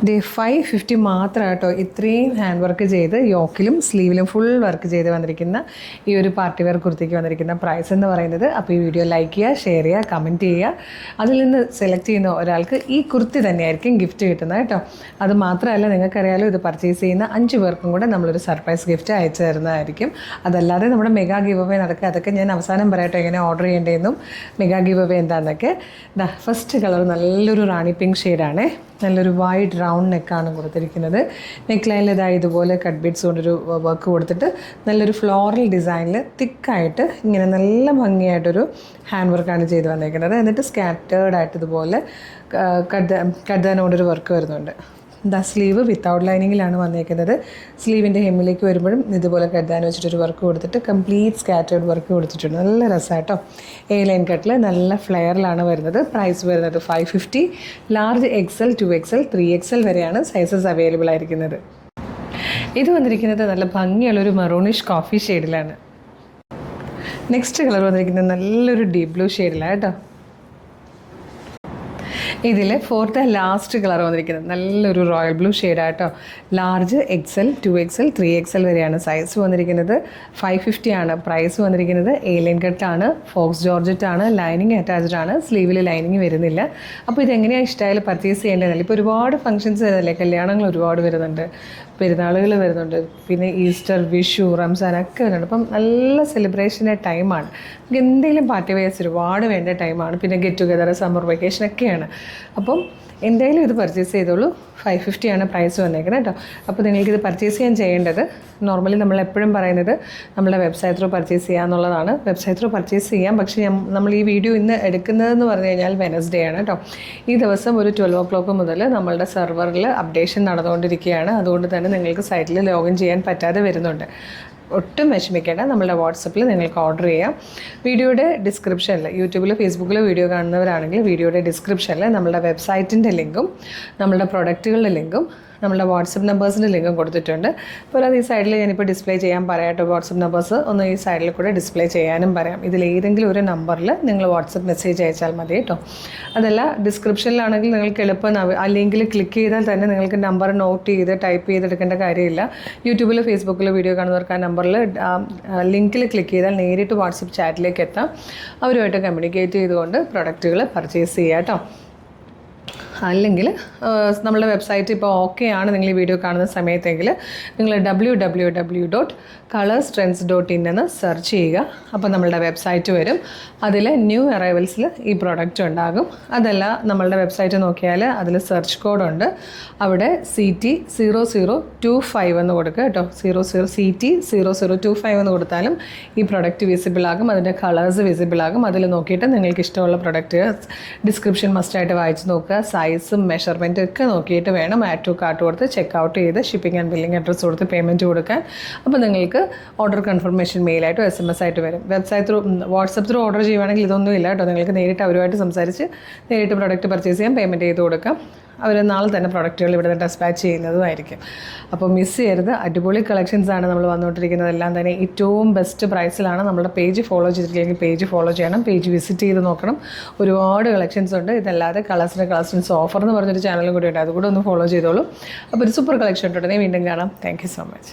ഇത് 550 മാത്രം കേട്ടോ ഇത്രയും ഹാൻഡ് വർക്ക് ചെയ്ത് യോക്കിലും സ്ലീവിലും ഫുൾ വർക്ക് ചെയ്ത് വന്നിരിക്കുന്ന ഈ ഒരു പാർട്ടി വെയർ കുർത്തിക്ക് വന്നിരിക്കുന്ന പ്രൈസ് എന്ന് പറയുന്നത്. അപ്പോൾ ഈ വീഡിയോ ലൈക്ക് ചെയ്യുക, ഷെയർ ചെയ്യുക, കമൻറ്റ് ചെയ്യുക. അതിൽ നിന്ന് സെലക്ട് ചെയ്യുന്ന ഒരാൾക്ക് ഈ കുർത്തി തന്നെയായിരിക്കും ഗിഫ്റ്റ് കിട്ടുന്നത് കേട്ടോ. അത് മാത്രമല്ല, നിങ്ങൾക്കറിയാലോ ഇത് പർച്ചേസ് ചെയ്യുന്ന 5 പേർക്കും കൂടെ നമ്മളൊരു സർപ്രൈസ് ഗിഫ്റ്റ് അയച്ചു തരുന്നതായിരിക്കും. അതല്ലാതെ നമ്മുടെ മെഗാ ഗിവ് അവേ നടക്കുക, അതൊക്കെ ഞാൻ അവസാനം പറയട്ടെ എങ്ങനെ ഓർഡർ ചെയ്യേണ്ടതെന്നും മെഗാ ഗിവ് അവേ എന്താണെന്നൊക്കെ. ഫസ്റ്റ് കളർ നല്ലൊരു റാണി പിങ്ക് ഷെയ്ഡാണ്. നല്ലൊരു വൈഡ് റൗണ്ട് നെക്കാണ് കൊടുത്തിരിക്കുന്നത്. നെക്ക് ലൈനിൽ ഇതുപോലെ കട്ട് ബീഡ്സ് കൊണ്ടൊരു വർക്ക് കൊടുത്തിട്ട് നല്ലൊരു ഫ്ലോറൽ ഡിസൈനിൽ തിക്കായിട്ട് ഇങ്ങനെ നല്ല ഭംഗിയായിട്ടൊരു ഹാൻഡ് വർക്കാണ് ചെയ്ത് വന്നിരിക്കുന്നത്. എന്നിട്ട് സ്കാറ്റേർഡായിട്ട് ഇതുപോലെ കട്ട്ദാനോടൊരു വർക്ക് വരുന്നുണ്ട്. സ്ലീവ് വിത്തൗട്ട് ലൈനിങ്ങിലാണ് വന്നിരിക്കുന്നത്. സ്ലീവിൻ്റെ ഹെമ്മിലേക്ക് വരുമ്പോഴും ഇതുപോലെ കട്ട്ദാൻ വെച്ചിട്ടൊരു വർക്ക് കൊടുത്തിട്ട് കംപ്ലീറ്റ് സ്കാറ്റേർഡ് വർക്ക് കൊടുത്തിട്ടുണ്ട്. നല്ല രസമായിട്ടോ. എ ലൈൻ കട്ടിൽ നല്ല ഫ്ലെയറിലാണ് വരുന്നത്. പ്രൈസ് വരുന്നത് 550. ലാർജ് XL, 2XL, 3XL വരെയാണ് സൈസസ് അവൈലബിൾ ആയിരിക്കുന്നത്. ഇത് വന്നിരിക്കുന്നത് നല്ല ഭംഗിയുള്ളൊരു മെറൂണിഷ് കോഫി ഷെയ്ഡിലാണ്. നെക്സ്റ്റ് കളർ വന്നിരിക്കുന്നത് നല്ലൊരു ഡീപ് ബ്ലൂ ഷെയ്ഡിലാണ് കേട്ടോ. ഇതിൽ ഫോർത്ത് ലാസ്റ്റ് കളർ വന്നിരിക്കുന്നത് നല്ലൊരു റോയൽ ബ്ലൂ ഷെയ്ഡായിട്ടോ. ലാർജ് XL, 2XL, 3XL വരെയാണ് സൈസ് വന്നിരിക്കുന്നത്. 550 ആണ് പ്രൈസ് വന്നിരിക്കുന്നത്. എ ലൈൻ കട്ടാണ്, ഫോക്സ് ജോർജറ്റാണ്, ലൈനിങ് അറ്റാച്ച്ഡ് ആണ്, സ്ലീവിൽ ലൈനിങ് വരുന്നില്ല. അപ്പോൾ ഇതെങ്ങനെയാണ് ഇഷ്ടമായാലും പർച്ചേസ് ചെയ്യേണ്ടതല്ല. ഇപ്പോൾ ഒരുപാട് ഫംഗ്ഷൻസ് വരുന്നില്ലേ, കല്യാണങ്ങൾ ഒരുപാട് വരുന്നുണ്ട്, പെരുന്നാളുകൾ വരുന്നുണ്ട്, പിന്നെ ഈസ്റ്റർ, വിഷു, റംസാൻ ഒക്കെ വരുന്നുണ്ട്. അപ്പം നല്ല സെലിബ്രേഷൻ്റെ ടൈമാണ്. നമുക്ക് എന്തെങ്കിലും പാർട്ടി വെയർസ് ഒരുപാട് വേണ്ട ടൈമാണ്. പിന്നെ ഗെറ്റ് ടുഗദർ, സമ്മർ വെക്കേഷനൊക്കെയാണ്. അപ്പം എന്തായാലും ഇത് പർച്ചേസ് ചെയ്തോളൂ. 550 ആണ് പ്രൈസ് വന്നേക്കുന്നത് കേട്ടോ. അപ്പോൾ നിങ്ങൾക്കിത് പർച്ചേസ് ചെയ്യാൻ ചെയ്യേണ്ടത്, നോർമലി നമ്മളെപ്പോഴും പറയുന്നത് നമ്മുടെ വെബ്സൈറ്റ് ത്രൂ പർച്ചേസ് ചെയ്യുക എന്നുള്ളതാണ്. വെബ്സൈറ്റ് ത്രൂ പർച്ചേസ് ചെയ്യാം. പക്ഷേ നമ്മൾ ഈ വീഡിയോ ഇന്ന് എടുക്കുന്നതെന്ന് പറഞ്ഞു കഴിഞ്ഞാൽ വെനസ്ഡേ ആണ് കേട്ടോ. ഈ ദിവസം ഒരു 12 o'clock മുതൽ നമ്മളുടെ സെർവറിൽ അപ്ഡേഷൻ നടന്നുകൊണ്ടിരിക്കുകയാണ്. അതുകൊണ്ട് തന്നെ നിങ്ങൾക്ക് സൈറ്റിൽ ലോഗിൻ ചെയ്യാൻ പറ്റാതെ വരുന്നുണ്ട്. ഒട്ടും വിഷമിക്കേണ്ട. നമ്മളുടെ വാട്സപ്പിൽ നിങ്ങൾക്ക് ഓർഡർ ചെയ്യാം. വീഡിയോയുടെ ഡിസ്ക്രിപ്ഷനിൽ, യൂട്യൂബിൽ ഫേസ്ബുക്കിൽ വീഡിയോ കാണുന്നവരാണെങ്കിൽ വീഡിയോയുടെ ഡിസ്ക്രിപ്ഷനിൽ നമ്മളുടെ വെബ്സൈറ്റിൻ്റെ ലിങ്കും നമ്മളുടെ പ്രൊഡക്റ്റുകളുടെ ലിങ്കും നമ്മളുടെ വാട്സപ്പ് നമ്പേഴ്സിൻ്റെ ലിങ്കും കൊടുത്തിട്ടുണ്ട്. അപ്പോൾ അത് ഈ സൈഡിൽ ഞാനിപ്പോൾ ഡിസ്പ്ലേ ചെയ്യാൻ പറയാട്ടോ. വാട്സപ്പ് നമ്പേഴ്സ് ഒന്ന് ഈ സൈഡിൽ കൂടെ ഡിസ്പ്ലേ ചെയ്യാനും പറയാം. ഇതിലേതെങ്കിലും ഒരു നമ്പറിൽ നിങ്ങൾ വാട്സപ്പ് മെസ്സേജ് അയച്ചാൽ മതി കേട്ടോ. അതല്ല, ഡിസ്ക്രിപ്ഷനിലാണെങ്കിൽ നിങ്ങൾക്ക് എളുപ്പം ആ ലിങ്കിൽ ക്ലിക്ക് ചെയ്താൽ തന്നെ നിങ്ങൾക്ക് നമ്പർ നോട്ട് ചെയ്ത് ടൈപ്പ് ചെയ്തെടുക്കേണ്ട കാര്യമില്ല. യൂട്യൂബിൽ ഫേസ്ബുക്കിൽ വീഡിയോ കാണുന്നവർക്ക് ആ നമ്പറിൽ ലിങ്കിൽ ക്ലിക്ക് ചെയ്താൽ നേരിട്ട് വാട്സപ്പ് ചാറ്റിലേക്ക് എത്താം. അവരുമായിട്ട് കമ്മ്യൂണിക്കേറ്റ് ചെയ്തുകൊണ്ട് പ്രൊഡക്റ്റുകൾ പർച്ചേസ് ചെയ്യാം കേട്ടോ. അല്ലെങ്കിൽ നമ്മളുടെ വെബ്സൈറ്റ് ഇപ്പോൾ ഓക്കെ ആണ് നിങ്ങൾ ഈ വീഡിയോ കാണുന്ന സമയത്തെങ്കിൽ നിങ്ങൾ www.colorstrends.in എന്ന് സെർച്ച് ചെയ്യുക. അപ്പോൾ നമ്മളുടെ വെബ്സൈറ്റ് വരും. അതിൽ ന്യൂ അറൈവൽസിൽ ഈ പ്രോഡക്റ്റ് ഉണ്ടാകും. അതല്ല, നമ്മളുടെ വെബ്സൈറ്റ് നോക്കിയാൽ അതിൽ സെർച്ച് കോഡുണ്ട്. അവിടെ CT0025 എന്ന് കൊടുക്കുക കേട്ടോ. CT0025 എന്ന് കൊടുത്താലും ഈ പ്രോഡക്റ്റ് വിസിബിൾ ആകും. അതിൻ്റെ കളേഴ്സ് വിസിബിൾ ആകും. അതിൽ നോക്കിയിട്ട് നിങ്ങൾക്ക് ഇഷ്ടമുള്ള പ്രോഡക്റ്റ് ഡിസ്ക്രിപ്ഷൻ മസ്റ്റായിട്ട് വായിച്ച് നോക്കുക. സൈസും മെഷർമെൻറ്റും ഒക്കെ നോക്കിയിട്ട് വേണം ആഡ് ടു കാർട്ട് കൊടുത്ത് ചെക്ക് ഔട്ട് ചെയ്ത് ഷിപ്പിംഗ് ആൻഡ് ബില്ലിംഗ് അഡ്രസ്സ് കൊടുത്ത് പേയ്മെൻറ്റ് കൊടുക്കാൻ. അപ്പോൾ നിങ്ങൾക്ക് ഓർഡർ കൺഫർമേഷൻ മെയിലായിട്ടോ SMS ആയിട്ട് വരും. Website through, WhatsApp through order ചെയ്യുവാണെങ്കിൽ ഇതൊന്നും ഇല്ല കേട്ടോ. നിങ്ങൾക്ക് നേരിട്ട് അവരുമായിട്ട് സംസാരിച്ച് നേരിട്ട് പ്രോഡക്റ്റ് പർച്ചേസ് ചെയ്യാം, പേയ്മെൻറ്റ് ചെയ്ത് കൊടുക്കാം. അവർ നാളെ തന്നെ പ്രൊഡക്റ്റുകൾ ഇവിടെ നിന്ന് ഡെസ്പാച്ച് ചെയ്യുന്നതുമായിരിക്കും. അപ്പോൾ മിസ് ചെയ്യരുത്. അടിപൊളി കളക്ഷൻസാണ് നമ്മൾ വന്നുകൊണ്ടിരിക്കുന്നത്. എല്ലാം തന്നെ ഏറ്റവും ബെസ്റ്റ് പ്രൈസിലാണ്. നമ്മുടെ പേജ് ഫോളോ ചെയ്തിട്ടില്ലെങ്കിൽ പേജ് ഫോളോ ചെയ്യണം, പേജ് വിസിറ്റ് ചെയ്ത് നോക്കണം. ഒരുപാട് കളക്ഷൻസ് ഉണ്ട്. ഇതല്ലാതെ കളക്ഷൻസ് ഓഫർ എന്ന് പറഞ്ഞൊരു ചാനലും കൂടി ഉണ്ട്, അതുകൂടെ ഒന്ന് ഫോളോ ചെയ്തോളൂ. അപ്പോൾ ഒരു സൂപ്പർ കളക്ഷൻ ഉണ്ടെങ്കിൽ വീണ്ടും കാണാം. Thank you so much.